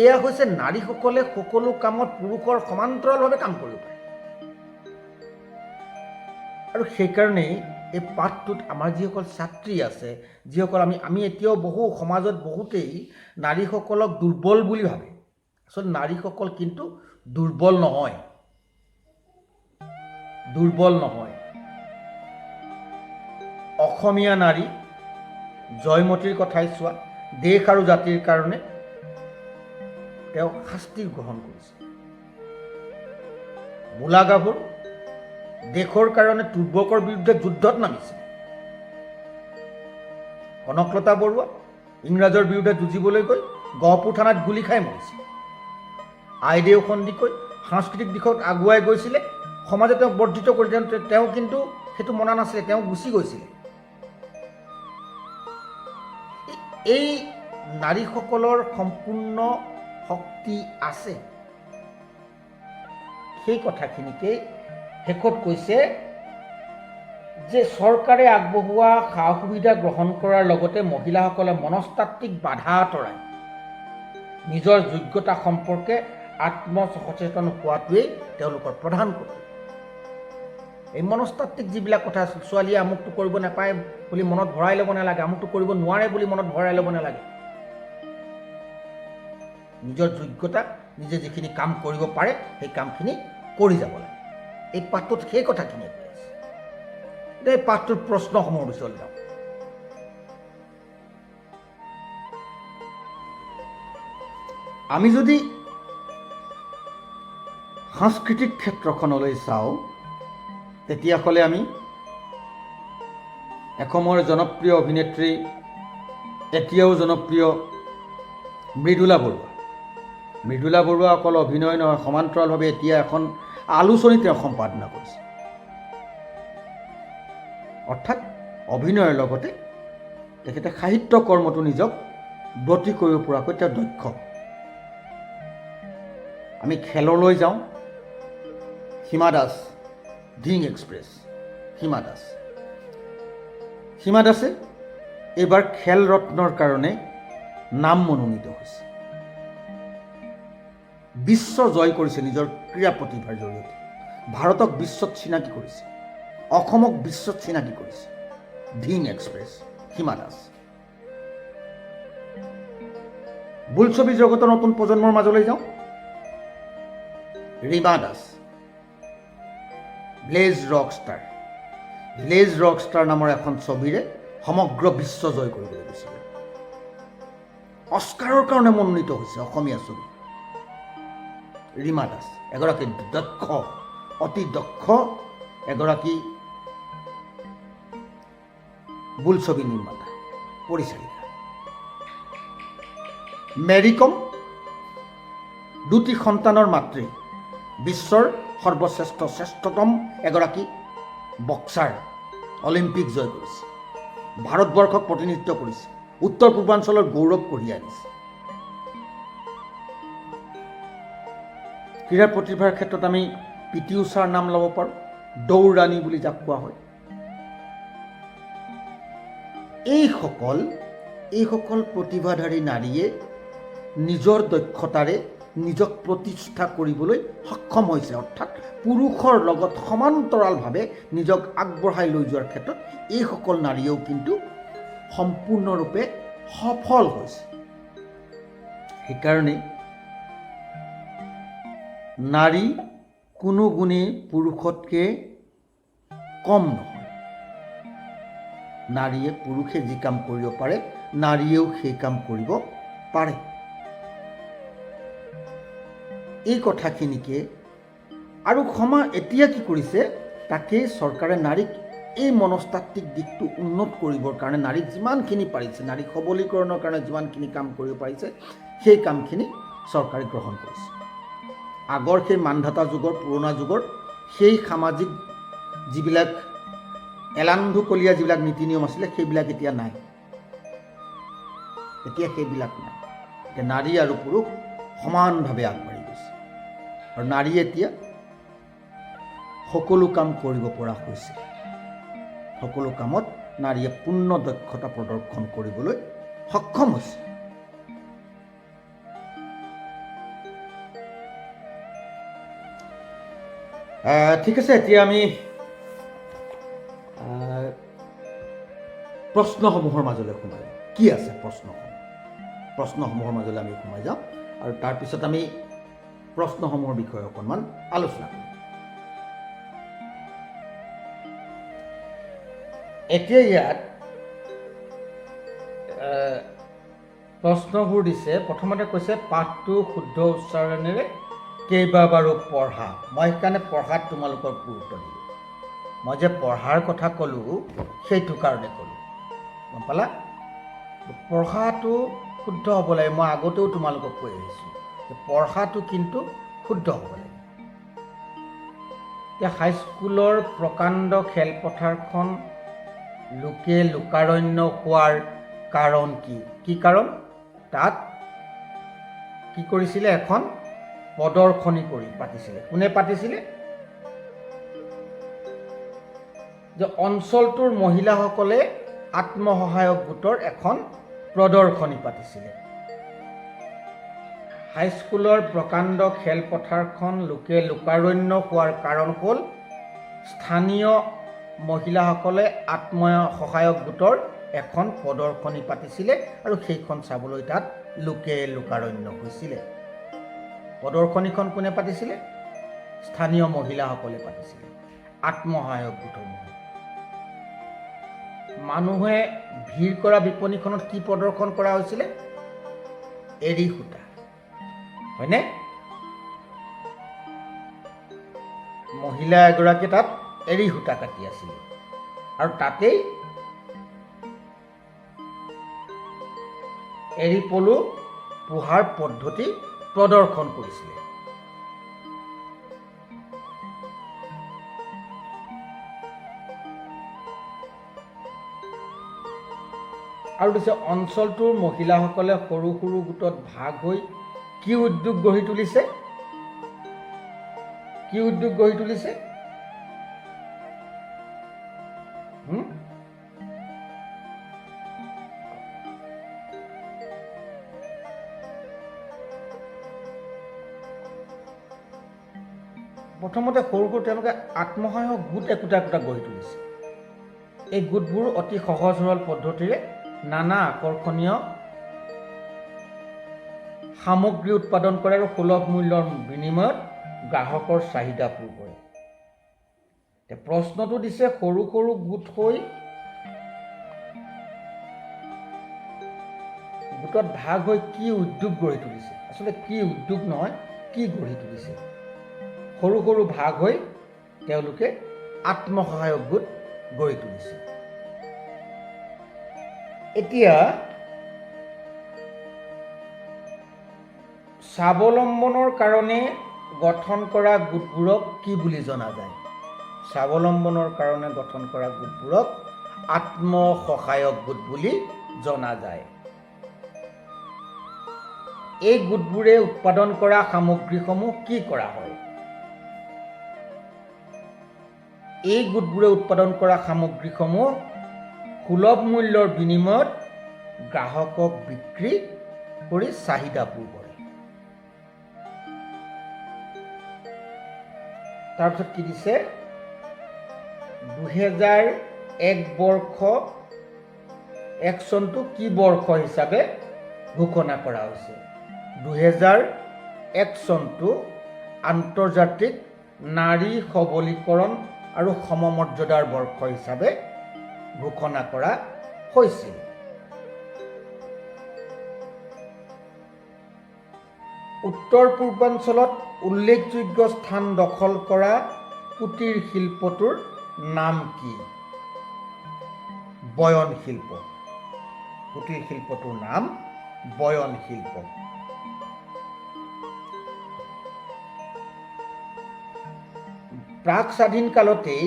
এয়া হৈছে নাৰীসকলে সকলো কামত পুৰুষৰ সমান্তৰালভাৱে কাম কৰিব পাৰে। আৰু সেইকাৰণেই এই পাঠটোত আমাৰ যিসকল ছাত্ৰী আছে, যিসকল আমি এতিয়াও সমাজত বহুতেই নাৰীসকলক দুৰ্বল বুলি ভাবে। আচলতে নাৰীসকল কিন্তু দুৰ্বল নহয়, দুৰ্বল নহয়। অসমীয়া নাৰী জয়মতীৰ কথাই চোৱা, দেশ আৰু জাতিৰ কাৰণে তেওঁ শাস্তি গ্ৰহণ কৰিছে। মূলা গাভৰু দেশৰ কাৰণে তুৰ্বকৰ বিৰুদ্ধে যুদ্ধত নামিছে। কনকলতা বৰুৱা ইংৰাজৰ বিৰুদ্ধে যুঁজিবলৈ গৈ গহপুৰ থানাত গুলী খাই মৰিছে। আইদেউ সন্দিকৈ সাংস্কৃতিক দিশত আগুৱাই গৈছিলে, সমাজে তেওঁক বৰ্ধিত কৰি তেওঁ কিন্তু সেইটো মনা নাছিলে, তেওঁ গুচি গৈছিলে। এই নাৰীসকলৰ সম্পূৰ্ণ শক্তি আছে। সেই কথাখিনিকে শেষত কৈছে যে চৰকাৰে আগবঢ়োৱা সা সুবিধা গ্ৰহণ কৰাৰ লগতে মহিলাসকলে মনস্তাত্ত্বিক বাধা আঁতৰাই নিজৰ যোগ্যতা সম্পৰ্কে আত্মসচেতন হোৱাটোৱেই তেওঁলোকৰ প্ৰধান কৰ্তব্য। এই মনস্তাত্ত্বিক যিবিলাক কথা আছিল, ছোৱালীয়ে আমুকটো কৰিব নাপায় বুলি মনত ভৰাই ল'ব নালাগে, আমুকটো কৰিব নোৱাৰে বুলি মনত ভৰাই ল'ব নালাগে। নিজৰ যোগ্যতা, নিজে যিখিনি কাম কৰিব পাৰে সেই কামখিনি কৰি যাব লাগে। এই পাঠটোত সেই কথাখিনিয়ে কৈ আছে। এতিয়া এই পাঠটোৰ প্ৰশ্নসমূহৰ বিষয়লৈ যাওঁ। আমি যদি সাংস্কৃতিক ক্ষেত্ৰখনলৈ চাওঁ তেতিয়াহ'লে আমি এসময়ৰ জনপ্ৰিয় অভিনেত্ৰী, এতিয়াও জনপ্ৰিয় মৃদুলা বৰুৱা অকল অভিনয় নহয়, সমান্তৰালভাৱে এতিয়া এখন আলোচনী তেওঁ সম্পাদনা কৰিছে। অৰ্থাৎ অভিনয়ৰ লগতে তেখেতে সাহিত্য কৰ্মতো নিজক ব্ৰতী কৰিব পৰাকৈ তেওঁ দক্ষ। আমি খেললৈ যাওঁ, হিমা দাস, ধিং এক্সপ্ৰেছ, হিমা দাসে এইবাৰ খেল ৰত্নৰ কাৰণে নাম মনোনীত হৈছে। বিশ্ব জয় কৰিছে নিজৰ ক্ৰীড়া প্ৰতিভাৰ জৰিয়তে, ভাৰতক বিশ্বত চিনাকি কৰিছে, অসমক বিশ্বত চিনাকি কৰিছে। ধিং এক্সপ্ৰেছ, হিমা দাস। বোলছবি জগতৰ নতুন প্ৰজন্মৰ মাজলৈ যাওঁ, Rima Das, bless rock star নামৰ এখন ছবিৰে সমগ্ৰ বিশ্ব জয় কৰিবলৈ গৈছিল। অস্কাৰৰ কাৰণে মনোনীত হৈছে অসমীয়া ছবি। ৰীমা দাস এগৰাকী অতি দক্ষ এগৰাকী বোলছবি নিৰ্মাতা, পৰিচালিকা। মেৰী কম, দুটি সন্তানৰ মাতৃ, বিশ্বৰ শ্ৰেষ্ঠতম এগৰাকী বক্সাৰ, অলিম্পিক জয় কৰিছে, ভাৰতবৰ্ষক প্ৰতিনিধিত্ব কৰিছে, উত্তৰ পূৰ্বাঞ্চলৰ গৌৰৱ কঢ়িয়াই আনিছে। ক্ৰীড়া প্ৰতিভাৰ ক্ষেত্ৰত আমি পি.টি. ঊষাৰ নাম ল'ব পাৰোঁ, দৌৰ ৰাণী বুলি যাক কোৱা হয়। এইসকল প্ৰতিভাধাৰী নাৰীয়ে নিজৰ দক্ষতাৰে নিজক প্ৰতিষ্ঠা কৰিবলৈ সক্ষম হৈছে। অৰ্থাৎ পুৰুষৰ লগত সমান্তৰালভাৱে নিজক আগবঢ়াই লৈ যোৱাৰ ক্ষেত্ৰত এইসকল নাৰীয়েও কিন্তু সম্পূৰ্ণৰূপে সফল হৈছে। সেইকাৰণে নাৰী কোনো গুণে পুৰুষতকৈ কম নহয়। পুৰুষে যি কাম কৰিব পাৰে নাৰীয়েও সেই কাম কৰিব পাৰে। এই কথাখিনিকে আৰু এতিয়া কি কৰিছে, তাকেই চৰকাৰে নাৰীক এই মনস্তাত্ত্বিক দিশটো উন্নত কৰিবৰ কাৰণে নাৰীক যিমানখিনি পাৰিছে, নাৰীক সবলীকৰণৰ কাৰণে যিমানখিনি কাম কৰিব পাৰিছে সেই কামখিনি চৰকাৰে গ্ৰহণ কৰিছে। আগৰ সেই মানধাতা যুগৰ, পুৰণা যুগৰ সেই সামাজিক যিবিলাক এলান্ধুকলীয়া যিবিলাক নীতি নিয়ম আছিলে সেইবিলাক এতিয়া নাই। এতিয়া নাৰী আৰু পুৰুষ সমানভাৱে আগবাঢ়ি গৈছে আৰু নাৰীয়ে এতিয়া সকলো কাম কৰিব পৰা হৈছে। সকলো কামত নাৰীয়ে পূৰ্ণ দক্ষতা প্ৰদৰ্শন কৰিবলৈ সক্ষম হৈছে। ঠিক আছে, এতিয়া আমি প্ৰশ্নসমূহৰ মাজলৈ সোমাই যাওঁ। কি আছে প্ৰশ্নসমূহৰ মাজলৈ আমি সোমাই যাওঁ আৰু তাৰপিছত আমি প্ৰশ্নসমূহৰ বিষয়ে অকণমান আলোচনা কৰিম। এতিয়া ইয়াত প্ৰশ্নবোৰ দিছে। প্ৰথমতে কৈছে পাঠটো শুদ্ধ উচ্চাৰণেৰে কেইবাবাৰো পঢ়া। মই সেইকাৰণে পঢ়াত তোমালোকৰ গুৰুত্ব দিলোঁ। মই যে পঢ়াৰ কথা ক'লোঁ সেইটো কাৰণে ক'লোঁ, গম পালা? পঢ়াটো শুদ্ধ হ'ব লাগে। মই আগতেও তোমালোকক কৈ আহিছোঁ যে পঢ়াটো কিন্তু শুদ্ধ হ'ব লাগে। এতিয়া হাইস্কুলৰ প্ৰকাণ্ড খেলপথাৰখন লোকাৰণ্য হোৱাৰ কাৰণ কি? কি কাৰণ? তাত কি কৰিছিলে, এখন প্ৰদৰ্শনী পাতিছিলে। কোনে পাতিছিলে? যে অঞ্চলটোৰ মহিলাসকলে আত্মসহায়ক গোটৰ এখন প্ৰদৰ্শনী পাতিছিলে। হাইস্কুলৰ প্ৰকাণ্ড খেলপথাৰখন লোকাৰণ্য হোৱাৰ কাৰণ হ'ল স্থানীয় মহিলাসকলে আত্মসহায়ক গোটৰ এখন প্ৰদৰ্শনী পাতিছিলে আৰু সেইখন চাবলৈ তাত লোকাৰণ্য হৈছিলে। প্ৰদৰ্শনীখন কোনে পাতিছিলে? স্থানীয় মহিলাসকলে পাতিছিলে, আত্মসহায়ক গোটৰ মানুহে ভিৰ কৰা বিপণীখনত কি প্ৰদৰ্শন কৰা হৈছিলে? এৰী সূতা, হয়নে? মহিলা এগৰাকী তাত এৰী সূতা কাটি আছিলে আৰু তাতেই এৰী পলু পোহাৰ পদ্ধতি প্ৰদৰ্শন কৰিছিলে। আৰু দিছে অঞ্চলটোৰ মহিলাসকলে সৰু সৰু গোটত ভাগ হৈ কি উদ্যোগ গঢ়ি তুলিছে? কি উদ্যোগ গঢ়ি তুলিছে? প্ৰথমতে সৰু সৰু তেওঁলোকে আত্মসহায়ক গোট একোটা গঢ়ি তুলিছে। এই গোটবোৰ অতি সহজ সৰল পদ্ধতিৰে নানা আকৰ্ষণীয় সামগ্ৰী উৎপাদন কৰে আৰু সুলভ মূল্যৰ বিনিময়ত গ্ৰাহকৰ চাহিদা পূৰ কৰে। প্ৰশ্নটো দিছে সৰু সৰু গোট হৈ গোটত ভাগ হৈ কি উদ্যোগ গঢ়ি তুলিছে? আচলতে কি উদ্যোগ নহয়, কি গঢ়ি তুলিছে? সৰু সৰু ভাগ হৈ তেওঁলোকে আত্মসহায়ক গোট গঢ়ি তুলিছে। এতিয়া স্বাৱলম্বনৰ কাৰণে গঠন কৰা গোটবোৰক কি বুলি জনা যায়? স্বাৱলম্বনৰ কাৰণে গঠন কৰা গোটবোৰক আত্মসহায়ক গোট বুলি জনা যায়। এই গোটবোৰে উৎপাদন কৰা সামগ্ৰীসমূহ কি কৰা হয়? এই গোটবোৰে উৎপাদন কৰা সামগ্ৰীসমূহ সুলভ মূল্যৰ বিনিময়ত গ্ৰাহকক বিক্ৰী কৰি চাহিদা পূৰ কৰে। তাৰপিছত কি দিছে? 2001 চনটো কি বৰ্ষ হিচাপে ঘোষণা কৰা হৈছে? 2001 চনটো আন্তৰ্জাতিক নাৰী সবলীকৰণ আৰু সমমৰ্যাদাৰ বৰ্ষ হিচাপে ঘোষণা কৰা হৈছিল। উত্তৰ পূৰ্বাঞ্চলত উল্লেখযোগ্য স্থান দখল কৰা কুটিৰ শিল্পটোৰ নাম কি? বয়ন শিল্প। কুটিৰ শিল্পটোৰ নাম বয়ন শিল্প। প্ৰাক স্বাধীন কালতেই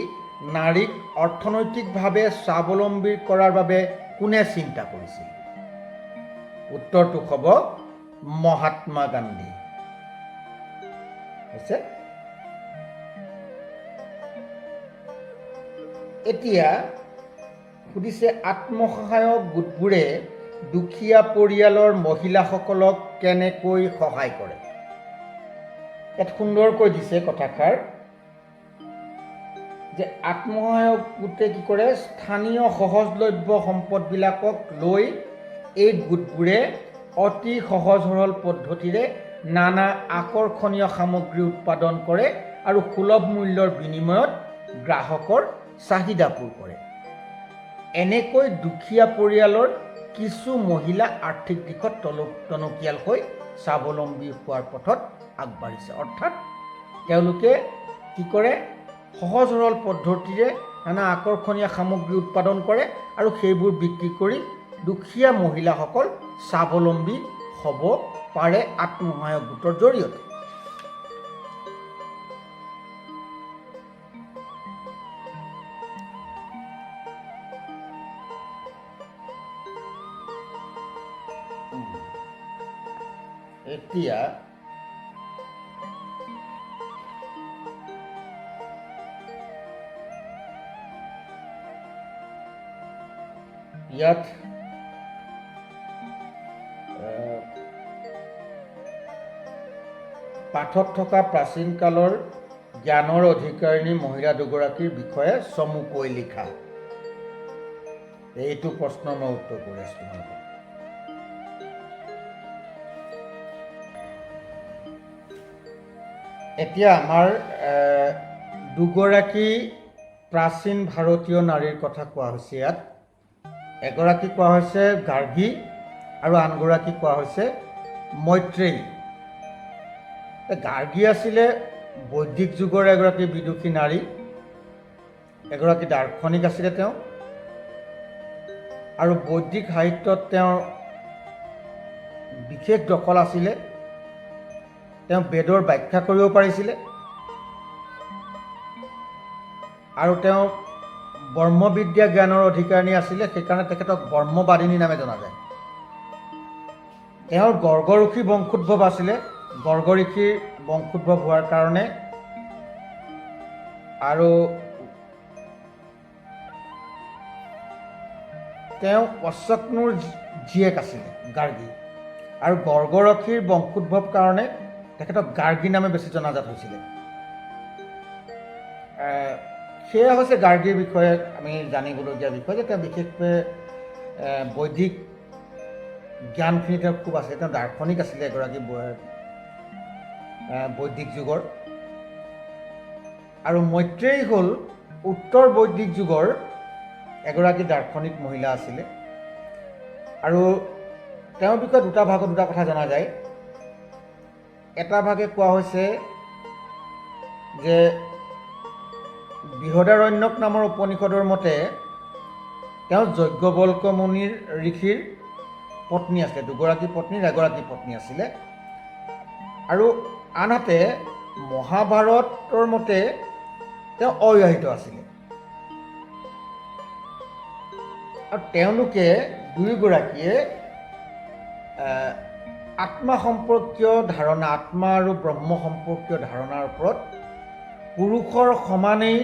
নাৰীক অৰ্থনৈতিকভাৱে স্বাৱলম্বী কৰাৰ বাবে কোনে চিন্তা কৰিছিল? উত্তৰটো হ'ব মহাত্মা গান্ধী। হৈছে। এতিয়া সুধিছে আত্মসহায়ক গোটবোৰে দুখীয়া পৰিয়ালৰ মহিলাসকলক কেনেকৈ সহায় কৰে? ইয়াত সুন্দৰকৈ দিছে কথাষাৰ যে আত্মসহায়ক গোটে কি কৰে? স্থানীয় সহজলভ্য সম্পদবিলাকক লৈ এই গোটবোৰে অতি সহজ সৰল পদ্ধতিৰে নানা আকৰ্ষণীয় সামগ্ৰী উৎপাদন কৰে আৰু সুলভ মূল্যৰ বিনিময়ত গ্ৰাহকৰ চাহিদা পূৰ কৰে। এনেকৈ দুখীয়া পৰিয়ালৰ কিছু মহিলা আৰ্থিক দিশত টনকিয়াল হৈ স্বাৱলম্বী হোৱাৰ পথত আগবাঢ়িছে। অৰ্থাৎ তেওঁলোকে কি কৰে? সহজ সৰল পদ্ধতিৰে নানা আকৰ্ষণীয় সামগ্ৰী উৎপাদন কৰে আৰু সেইবোৰ বিক্ৰী কৰি দুখীয়া মহিলাসকল স্বাৱলম্বী হ'ব পাৰে আত্মসহায়ক গোটৰ জৰিয়তে। এতিয়া ইয়াত পাঠত থকা প্ৰাচীন কালৰ জ্ঞানৰ অধিকাৰিণী মহিলা দুগৰাকীৰ বিষয়ে চমুকৈ লিখা। এইটো প্ৰশ্নৰ মই উত্তৰ কৰি আছোঁ তোমালোকক। এতিয়া আমাৰ দুগৰাকী প্ৰাচীন ভাৰতীয় নাৰীৰ কথা কোৱা হৈছে ইয়াত। এগৰাকী কোৱা হৈছে গাৰ্গী আৰু আনগৰাকী কোৱা হৈছে মৈত্ৰেয়ী। গাৰ্গী আছিলে বৈদিক যুগৰ এগৰাকী বিদুষী নাৰী, এগৰাকী দাৰ্শনিক আছিলে তেওঁ, আৰু বৈদিক সাহিত্যত তেওঁৰ বিশেষ দখল আছিলে। তেওঁ বেদৰ ব্যাখ্যা কৰিব পাৰিছিলে আৰু তেওঁ ব্ৰহ্মবিদ্যা জ্ঞানৰ অধিকাৰিণী আছিলে, সেইকাৰণে তেখেতক ব্ৰহ্মবাদিনী নামে জনা যায়। তেওঁৰ গৰ্গ ঋষি বংশোদ্ভৱ আছিলে। গৰ্গ ঋষিৰ বংশোদ্ভৱ হোৱাৰ কাৰণে আৰু তেওঁ অশ্বক্নুৰ জীয়েক আছিলে গাৰ্গী, আৰু গৰ্গ ঋষিৰ বংশোদ্ভৱ কাৰণে তেখেতক গাৰ্গী নামে বেছি জনাজাত হৈছিলে। সেয়া হৈছে গাৰ্গীৰ বিষয়ে আমি জানিবলগীয়া বিষয়, যে তেওঁ বিশেষকৈ বৈদিক জ্ঞানখিনি তেওঁ খুব আছে। তেওঁ দাৰ্শনিক আছিলে এগৰাকী বৈদিক যুগৰ। আৰু মৈত্ৰেয়ী হ'ল উত্তৰ বৈদিক যুগৰ এগৰাকী দাৰ্শনিক মহিলা আছিলে। আৰু তেওঁৰ বিষয়ে দুটা ভাগত দুটা কথা জনা যায়। এটা ভাগে কোৱা হৈছে যে বৃহদাৰণ্যক নামৰ উপনিষদৰ মতে তেওঁ যজ্ঞবল্ক মুনিৰ ঋষিৰ পত্নী আছিলে। দুগৰাকী পত্নীৰ এগৰাকী পত্নী আছিলে। আৰু আনহাতে মহাভাৰতৰ মতে তেওঁ অবিবাহিত আছিলে। আৰু তেওঁলোকে দুয়োগৰাকীয়ে আত্মা সম্পৰ্কীয় ধাৰণা, আত্মা আৰু ব্ৰহ্ম সম্পৰ্কীয় ধাৰণাৰ ওপৰত পুৰুষৰ সমানেই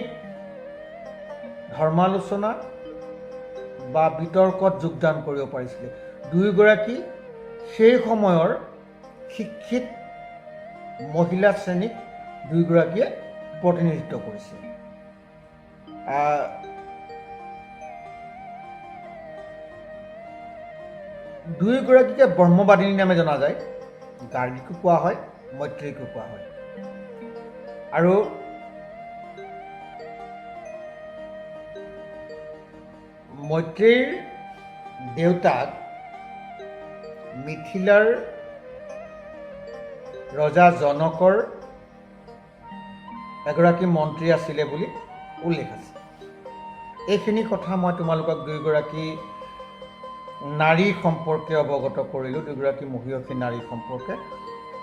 ধৰ্মালোচনা বা বিতৰ্কত যোগদান কৰিব পাৰিছিলে। দুয়োগৰাকী সেই সময়ৰ শিক্ষিত মহিলা শ্ৰেণীক দুয়োগৰাকীয়ে প্ৰতিনিধিত্ব কৰিছে। দুয়োগৰাকীকে ব্ৰহ্মবাদিনী নামে জনা যায়। গাৰ্গীকো কোৱা হয়, মৈত্ৰেয়ীকো কোৱা হয়। আৰু মৈত্ৰেয়ীৰ দেউতাক মিথিলাৰ ৰজা জনকৰ এগৰাকী মন্ত্ৰী আছিলে বুলি উল্লেখ আছে। এইখিনি কথা মই তোমালোকক দুয়োগৰাকী নাৰী সম্পৰ্কে অৱগত কৰিলোঁ, দুয়োগৰাকী মহীয়সী নাৰী সম্পৰ্কে।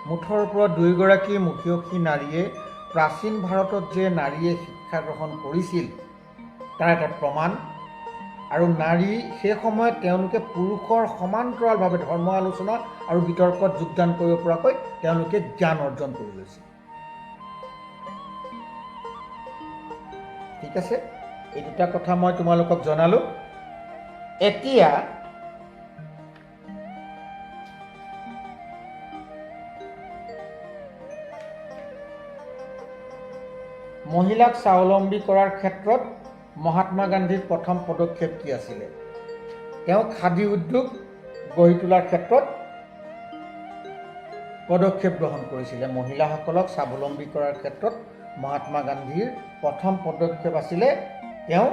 মুঠৰ ওপৰত দুয়োগৰাকী মহীয়সী নাৰীয়ে প্ৰাচীন ভাৰতত যে নাৰীয়ে শিক্ষা গ্ৰহণ কৰিছিল তাৰ এটা প্ৰমাণ। আৰু নাৰী সেই সময়ত তেওঁলোকে পুৰুষৰ সমান্তৰালভাৱে ধৰ্ম আলোচনা আৰু বিতৰ্কত যোগদান কৰিব পৰাকৈ তেওঁলোকে জ্ঞান অৰ্জন কৰি লৈছিল। ঠিক আছে, এই দুটা কথা মই তোমালোকক জনালোঁ। এতিয়া মহিলাক স্বাৱলম্বী কৰাৰ ক্ষেত্ৰত মহাত্মা গান্ধীৰ প্ৰথম পদক্ষেপ কি আছিলে? তেওঁ খাদী উদ্যোগ গঢ়ি তোলাৰ ক্ষেত্ৰত পদক্ষেপ গ্ৰহণ কৰিছিলে। মহিলাসকলক স্বাৱলম্বী কৰাৰ ক্ষেত্ৰত মহাত্মা গান্ধীৰ প্ৰথম পদক্ষেপ আছিলে তেওঁ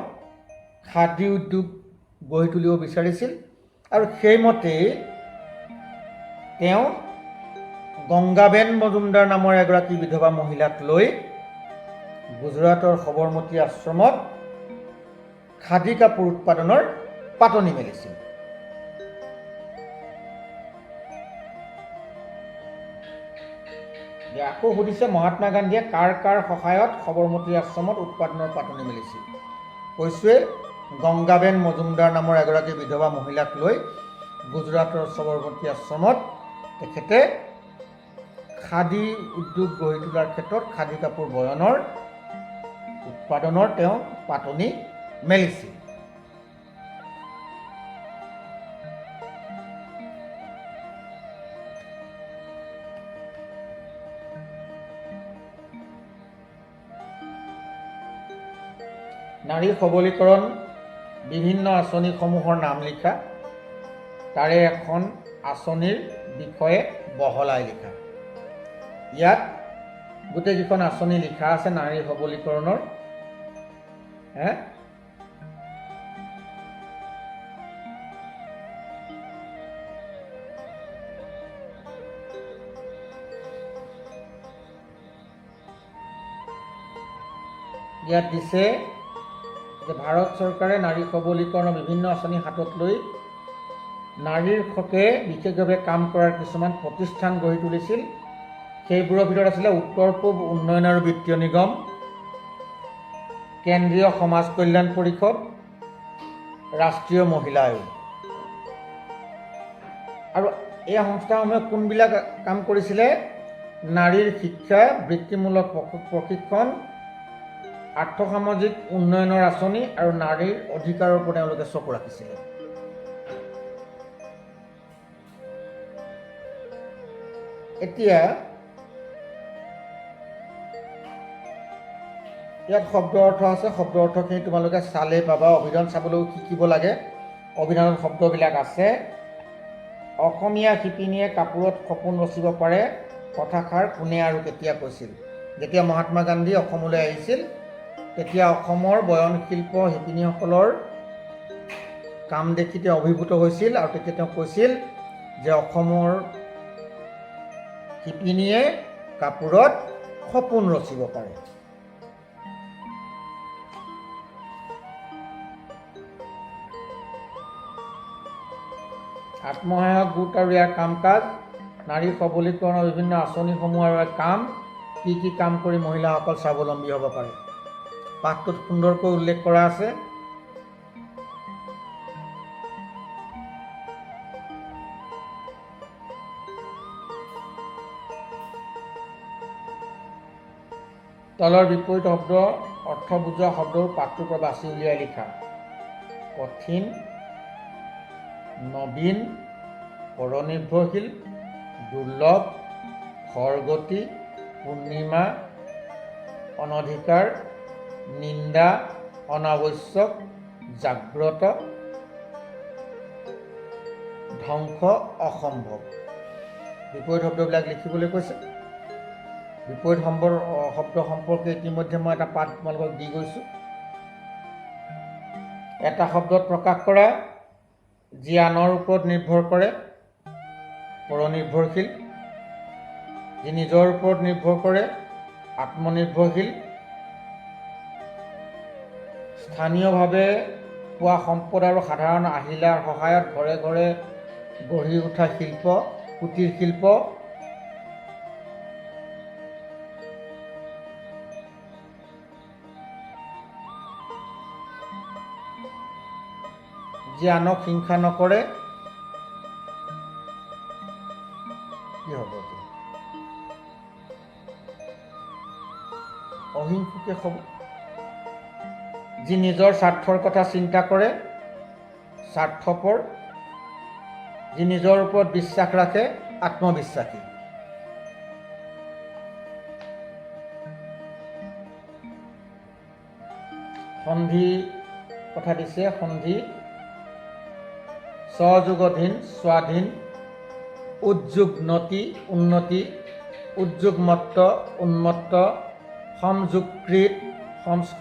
খাদী উদ্যোগ গঢ়ি তুলিব বিচাৰিছিল। আৰু সেইমতেই তেওঁ গংগাবেন মজুমদাৰ নামৰ এগৰাকী বিধৱা মহিলাক লৈ গুজৰাটৰ সবৰমতী আশ্ৰমত খাদী কাপোৰ উৎপাদনৰ পাতনি মেলিছিল। আকৌ সুধিছে মহাত্মা গান্ধীয়ে কাৰ কাৰ সহায়ত সবৰমতী আশ্ৰমত উৎপাদনৰ পাতনি মেলিছিল? কৈছোৱে গংগাবেন মজুমদাৰ নামৰ এগৰাকী বিধৱা মহিলাক লৈ গুজৰাটৰ সবৰমতী আশ্ৰমত তেখেতে খাদী উদ্যোগ গঢ়ি তোলাৰ ক্ষেত্ৰত খাদী কাপোৰ বয়নৰ উৎপাদনৰ তেওঁ পাতনি মেলিছিল। নাৰী সবলীকৰণ বিভিন্ন আঁচনিসমূহৰ নাম লিখা, তাৰে এখন আঁচনিৰ বিষয়ে বহলাই লিখা। ইয়াত গোটেইকেইখন আঁচনি লিখা আছে নাৰী সবলীকৰণৰ। ইয়াত দিছে যে ভাৰত চৰকাৰে নাৰী সবলীকৰণৰ বিভিন্ন আঁচনি হাতত লৈ নাৰীৰ হকে বিশেষভাৱে কাম কৰাৰ কিছুমান প্ৰতিষ্ঠান গঢ়ি তুলিছিল। সেইবোৰৰ ভিতৰত আছিলে উত্তৰ পূব উন্নয়ন আৰু বিত্তীয় নিগম, কেন্দ্ৰীয় সমাজ কল্যাণ পৰিষদ, ৰাষ্ট্ৰীয় মহিলা আয়োগ। আৰু এই সংস্থাসমূহে কোনবিলাক কাম কৰিছিলে? নাৰীৰ শিক্ষা, বৃত্তিমূলক প্ৰশিক্ষণ, আৰ্থসামাজিক উন্নয়নৰ আঁচনি আৰু নাৰীৰ অধিকাৰৰ ওপৰত তেওঁলোকে চকু ৰাখিছিলে। এতিয়া ইয়াত শব্দ অৰ্থ আছে, শব্দ অৰ্থখিনি তোমালোকে চালেই পাবা, অভিধান চাবলৈও শিকিব লাগে। অভিধানত শব্দবিলাক আছে। অসমীয়া শিপিনীয়ে কাপোৰত সপোন ৰচিব পাৰে কথাষাৰ কোনে আৰু কেতিয়া কৈছিল? যেতিয়া মহাত্মা গান্ধী অসমলৈ আহিছিল তেতিয়া অসমৰ বয়নশিল্প শিপিনীসকলৰ কাম দেখি তেওঁ অভিভূত হৈছিল আৰু তেতিয়া তেওঁ কৈছিল যে অসমৰ শিপিনীয়ে কাপোৰত সপোন ৰচিব পাৰে। আত্মসহায়ক গোট আৰু ইয়াৰ কাম কাজ, নাৰী সবলীকৰণৰ বিভিন্ন আঁচনিসমূহ আৰু কাম, কি কাম কৰি মহিলাসকল স্বাৱলম্বী হ'ব পাৰে। পাঠটোত সুন্দৰকৈ উল্লেখ কৰা আছে। তলৰ বিপৰীত শব্দ অৰ্থ বুজোৱা শব্দৰ পাঠটোৰ পৰা বাছি উলিয়াই লিখা। কঠিন, নবীন, পৰনিৰ্ভৰশীল, দুৰ্লভ, খৰগতি, পূৰ্ণিমা, অনধিকাৰ, নিন্দা, অনাৱশ্যক, জাগ্ৰত, ধ্বংস, অসম্ভৱ। বিপৰীত শব্দবিলাক লিখিবলৈ কৈছে। বিপৰীত শব্দ সম্পৰ্কে ইতিমধ্যে মই এটা পাঠ তোমালোকক দি গৈছোঁ। এটা শব্দত প্ৰকাশ কৰা যি আনৰ ওপৰত নিৰ্ভৰ কৰে, পৰনিৰ্ভৰশীল। যি নিজৰ ওপৰত নিৰ্ভৰ কৰে, আত্মনিৰ্ভৰশীল। স্থানীয়ভাৱে পোৱা সম্পদ আৰু সাধাৰণ আহিলাৰ সহায়ত ঘৰে ঘৰে গঢ়ি উঠা শিল্প, কুটিৰ শিল্প। যি আনক হিংসা নকৰে, কি হ'ব? অহিংসুকে হ'ব। যি নিজৰ স্বাৰ্থৰ কথা চিন্তা কৰে, স্বাৰ্থপৰ। যি নিজৰ ওপৰত বিশ্বাস ৰাখে, আত্মবিশ্বাসী। সন্ধি কথা দিছে। সন্ধি সহযোগধীন, স্বাধীন, উদ্যোগনতি, উন্নতি, উদ্যোগমত্ত, উন্মত্ত, সংযোগকৃত,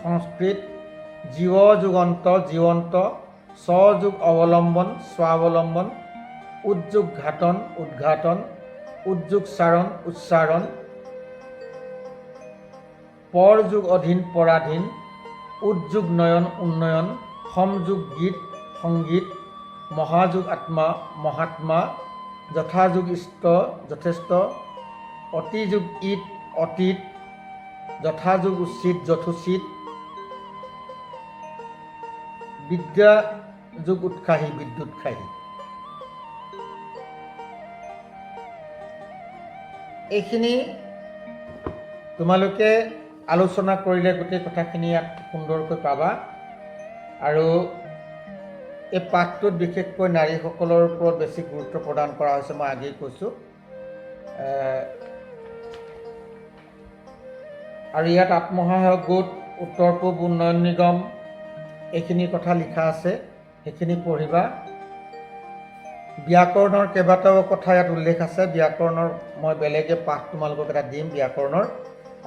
সংস্কৃত, জীৱযুগন্ত, জীৱন্ত, স্বযুগ অৱলম্বন, স্বাৱলম্বন, উদ্যোগঘাতন, উদ্ঘাটন, উদ্যোগচাৰণ, উচ্চাৰণ, পৰযুগ অধীন, পৰাধীন, উদ্যোগ নয়ন, উন্নয়ন, সমযুগ গীত, সংগীত, মহাযুগ আত্মা, মহাত্মা, যথাযুগ ইষ্ট, যথেষ্ট, অতিযুগ ঈদ, অতীত, যথাযুগ উচিত, যথোচিত, বিদ্যাযুগ উৎসাহী, বিদ্যুৎসাহী। এইখিনি তোমালোকে আলোচনা কৰিলে গোটেই কথাখিনি ইয়াত সুন্দৰকৈ পাবা। আৰু এই পাঠটোত বিশেষকৈ নাৰীসকলৰ ওপৰত বেছি গুৰুত্ব প্ৰদান কৰা হৈছে, মই আগেই কৈছোঁ। আৰু ইয়াত আত্মসহায়ক গোট, উত্তৰ পূব উন্নয়ন নিগম এইখিনি কথা লিখা আছে, সেইখিনি পঢ়িবা। ব্যাকৰণৰ কেইবাটাও কথা ইয়াত উল্লেখ আছে। ব্যাকৰণৰ মই বেলেগে পাঠ তোমালোকক এটা দিম ব্যাকৰণৰ,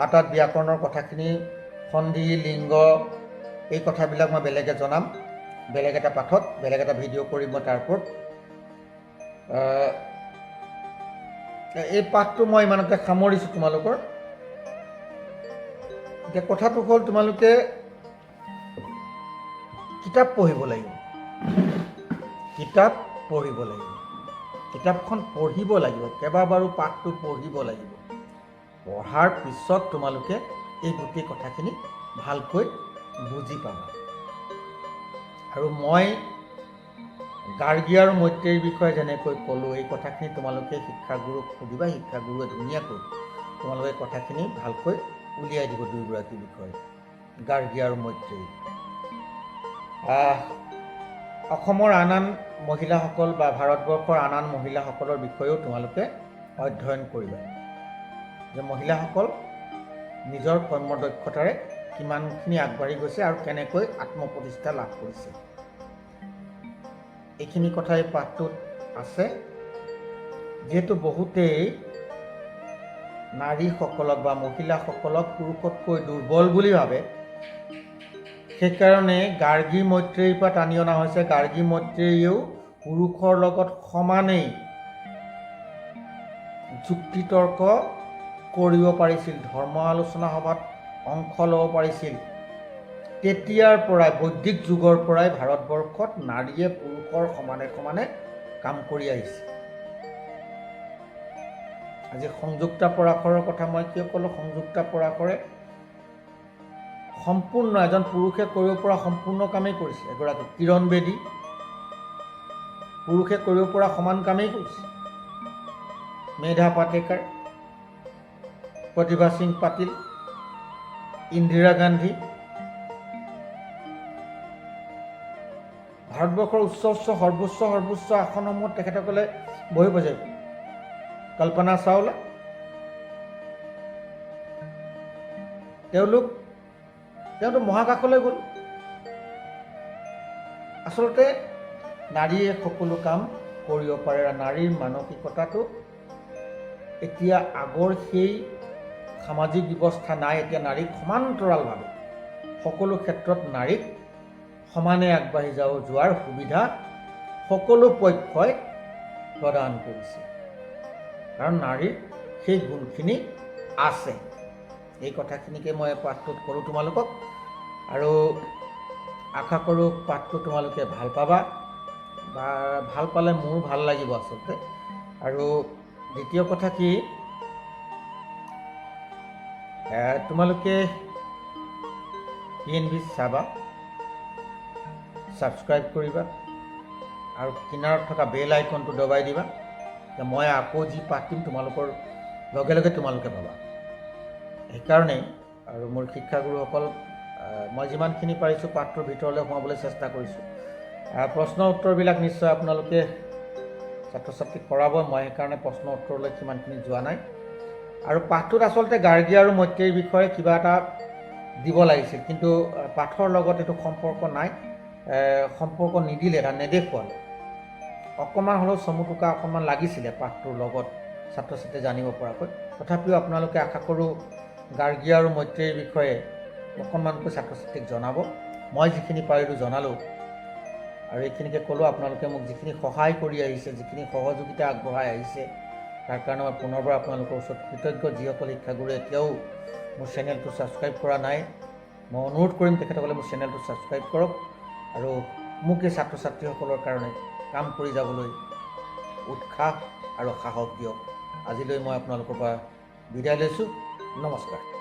আৰু তাত ব্যাকৰণৰ কথাখিনি সন্ধি, লিংগ এই কথাবিলাক মই বেলেগে জনাম, বেলেগ এটা পাঠত, বেলেগ এটা ভিডিঅ' কৰিম মই তাৰ ওপৰত। এই পাঠটো মই ইমানতে সামৰিছোঁ তোমালোকৰ। এতিয়া কথাটো হ'ল তোমালোকে কিতাপ পঢ়িব লাগিব, কিতাপ পঢ়িব লাগিব, কিতাপখন পঢ়িব লাগিব, কেইবাবাৰো পাঠটো পঢ়িব লাগিব। পঢ়াৰ পিছত তোমালোকে এই গোটেই কথাখিনি ভালকৈ বুজি পাবা। আৰু মই গাৰ্গী আৰু মৈত্ৰেয়ীৰ বিষয়ে যেনেকৈ ক'লোঁ, এই কথাখিনি তোমালোকে শিক্ষাগুৰুক সুধিবা, শিক্ষাগুৰুৱে ধুনীয়াকৈ তোমালোকে কথাখিনি ভালকৈ উলিয়াই দিব দুয়োগৰাকীৰ বিষয়ে, গাৰ্গী আৰু মৈত্ৰেয়ী। অসমৰ আন আন মহিলাসকল বা ভাৰতবৰ্ষৰ আন আন মহিলাসকলৰ বিষয়েও তোমালোকে অধ্যয়ন কৰিবা, যে মহিলাসকল নিজৰ কৰ্মদক্ষতাৰে কিমানখিনি আগবাঢ়ি গৈছে আৰু কেনেকৈ আত্মপ্ৰতিষ্ঠা লাভ কৰিছে। এইখিনি কথা এই পাঠটোত আছে। যিহেতু বহুতেই নাৰীসকলক বা মহিলাসকলক পুৰুষতকৈ দুৰ্বল বুলি ভাবে, সেইকাৰণে গাৰ্গী মৈত্ৰেয়ীৰ পৰা টানি অনা হৈছে। গাৰ্গী মৈত্ৰেয়ীয়েও পুৰুষৰ লগত সমানেই যুক্তিতৰ্ক কৰিব পাৰিছিল, ধৰ্ম আলোচনা সভাত অংশ ল'ব পাৰিছিল। তেতিয়াৰ পৰাই, বৈদিক যুগৰ পৰাই ভাৰতবৰ্ষত নাৰীয়ে পুৰুষৰ সমানে সমানে কাম কৰি আহিছে। আজি সংযুক্তা পৰাশৰৰ কথা মই কিয় ক'লোঁ? সংযুক্তা পৰাশৰে সম্পূৰ্ণ এজন পুৰুষে কৰিব পৰা সম্পূৰ্ণ কামেই কৰিছে। এগৰাকী কিৰণ বেদী পুৰুষে কৰিব পৰা সমান কামেই কৰিছে। মেধা পাটেকাৰ, প্ৰতিভা সিং পাটিল, ইন্দিৰা গান্ধী, ভাৰতবৰ্ষৰ সৰ্বোচ্চ আসনসমূহত তেখেতসকলে বহি বহিছে। কল্পনা চাওলা, তেওঁতো মহাকাশলৈ গ'ল। আচলতে নাৰীয়ে সকলো কাম কৰিব পাৰে। নাৰীৰ মানসিকতাটো এতিয়া আগৰ সেই সামাজিক ব্যৱস্থা নাই। এতিয়া নাৰীক সমান্তৰালভাৱে সকলো ক্ষেত্ৰত নাৰীক সমানে আগবাঢ়ি যোৱাৰ সুবিধা সকলো পক্ষই প্ৰদান কৰিছে, কাৰণ নাৰীৰ সেই গুণখিনি আছে। এই কথাখিনিকে মই পাঠটোত ক'লোঁ তোমালোকক, আৰু আশা কৰোঁ পাঠটো তোমালোকে ভাল পাবা, বা ভাল পালে মোৰো ভাল লাগিব আচলতে। আৰু দ্বিতীয় কথা কি, তোমালোকে PNB চাবা, ছাবস্ক্ৰাইব কৰিবা, আৰু কিনাৰত থকা বেল আইকনটো দবাই দিবা। মই আকৌ যি পাঠ দিম তোমালোকৰ লগে লগে তোমালোকে পাবা। সেইকাৰণেই আৰু মোৰ শিক্ষাগুৰুসকল, মই যিমানখিনি পাৰিছোঁ পাঠটোৰ ভিতৰলৈ সোমাবলৈ চেষ্টা কৰিছোঁ। প্ৰশ্ন উত্তৰবিলাক নিশ্চয় আপোনালোকে ছাত্ৰ ছাত্ৰীক কৰাব, মই সেইকাৰণে প্ৰশ্ন উত্তৰলৈ সিমানখিনি যোৱা নাই। আৰু পাঠটোত আচলতে গাৰ্গী আৰু মৈত্ৰেয়ীৰ বিষয়ে কিবা এটা দিব লাগিছিল, কিন্তু পাঠৰ লগত এইটো সম্পৰ্ক নাই। সম্পৰ্ক নিদিলে, এটা নেদেখুৱালে। অকণমান হ'লেও চমুটোকা অকণমান লাগিছিলে পাঠটোৰ লগত ছাত্ৰ ছাত্ৰীয়ে জানিব পৰাকৈ। তথাপিও আপোনালোকে আশা কৰোঁ গাৰ্গী আৰু মৈত্ৰেয়ীৰ বিষয়ে অকণমানকৈ ছাত্ৰ ছাত্ৰীক জনাব। মই যিখিনি পাৰিলোঁ জনালোঁ, আৰু এইখিনিকে ক'লোঁ। আপোনালোকে মোক যিখিনি সহায় কৰি আহিছে, যিখিনি সহযোগিতা আগবঢ়াই আহিছে, তাৰ কাৰণে মই পুনৰবাৰ আপোনালোকৰ ওচৰত কৃতজ্ঞ। যিসকল শিক্ষাগুৰুৱে এতিয়াও মোৰ চেনেলটো ছাবস্ক্ৰাইব কৰা নাই, মই অনুৰোধ কৰিম তেখেতসকলে মোৰ চেনেলটো ছাবস্ক্ৰাইব কৰক, আৰু মোক এই ছাত্ৰ ছাত্ৰীসকলৰ কাৰণে কাম কৰি যাবলৈ উৎসাহ আৰু সাহস দিয়ক। আজিলৈ মই আপোনালোকৰ পৰা বিদায় লৈছোঁ। নমস্কাৰ।